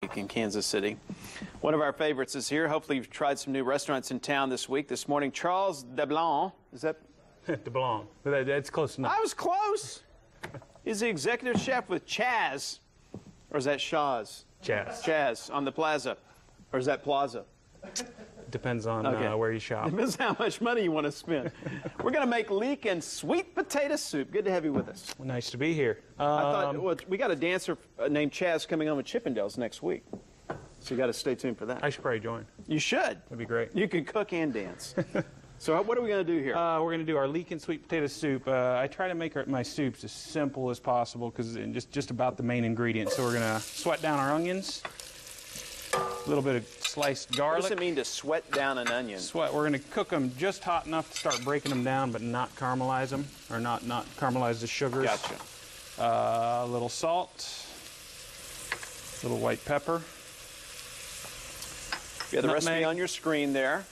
in Kansas City. One of our favorites is here. Hopefully you've tried some new restaurants in town this week. This morning, Charles DeBlanc, is that? DeBlanc. That's close enough. I was close. He's the executive chef with Chaz. Or is that Chaz? Chaz. Chaz on the Plaza. Or is that Plaza? Depends on where you shop. Depends how much money you want to spend. We're going to make leek and sweet potato soup. Good to have you with us. Well, nice to be here. I thought, well, we got a dancer named Chaz coming on with Chippendales next week. So you got to stay tuned for that. I should probably join. You should. That'd be great. You can cook and dance. So what are we going to do here? We're going to do our leek and sweet potato soup. I try to make my soups as simple as possible because it's just about the main ingredients. So we're going to sweat down our onions, a little bit of sliced garlic. What does it mean to sweat down an onion? We're going to cook them just hot enough to start breaking them down, but not caramelize them, or not caramelize the sugars. Gotcha. A little salt, a little white pepper. You have the recipe on your screen there.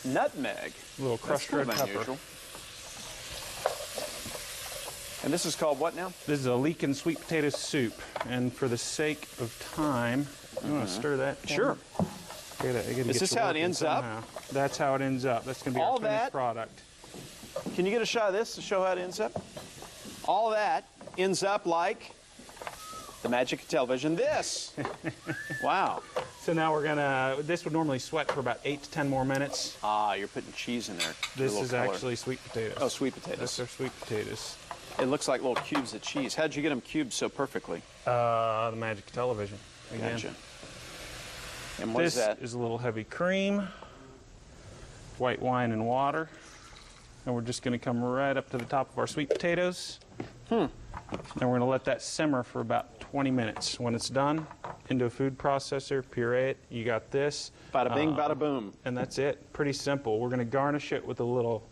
Nutmeg. A little crushed red pepper. Unusual. And this is called what now? This is a leek and sweet potato soup. And for the sake of time, you want to stir that? Sure. Is this how it ends up? That's how it ends up. That's going to be our finished product. Can you get a shot of this to show how it ends up? All that ends up like the magic of television. This. Wow. So now we're gonna, this would normally sweat for about 8 to 10 more minutes. Ah, you're putting cheese in there. This is actually sweet potatoes. Oh, sweet potatoes. That's our sweet potatoes. It looks like little cubes of cheese. How'd you get them cubed so perfectly? The magic of television. Again. Gotcha. And what is that? This is a little heavy cream, white wine and water. And we're just gonna come right up to the top of our sweet potatoes. And we're gonna let that simmer for about 20 minutes. When it's done, into a food processor, puree it. You got this. Bada bing, bada boom. And that's it. Pretty simple. We're going to garnish it with a little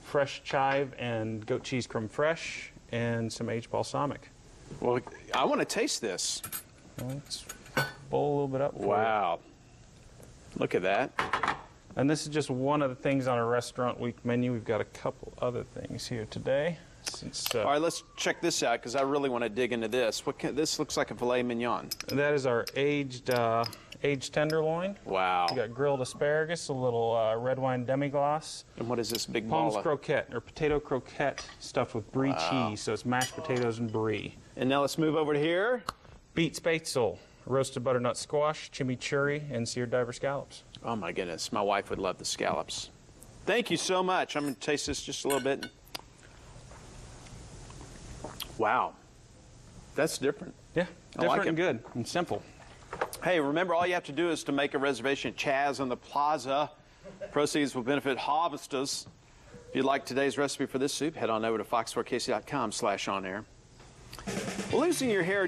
fresh chive and goat cheese creme fraiche and some aged balsamic. Well, I want to taste this. Let's bowl a little bit up for Wow. Look at that. you. And this is just one of the things on our restaurant week menu. We've got a couple other things here today. All right, let's check this out because I really want to dig into this. This looks like a filet mignon. That is our aged tenderloin. Wow. We got grilled asparagus, a little red wine demi-glace. And what is this big Palms ball of? croquette, or potato croquette stuffed with brie cheese. So it's mashed potatoes and brie. And now let's move over to here. Beet spätzle, roasted butternut squash, chimichurri, and seared diver scallops. Oh my goodness, my wife would love the scallops. Thank you so much. I'm going to taste this just a little bit. Wow, that's different. Yeah, different like and good and simple. Hey, remember, all you have to do is to make a reservation at Chaz on the Plaza. Proceeds will benefit harvesters. If you'd like today's recipe for this soup, head on over to fox4kc.com/onair. Losing your hair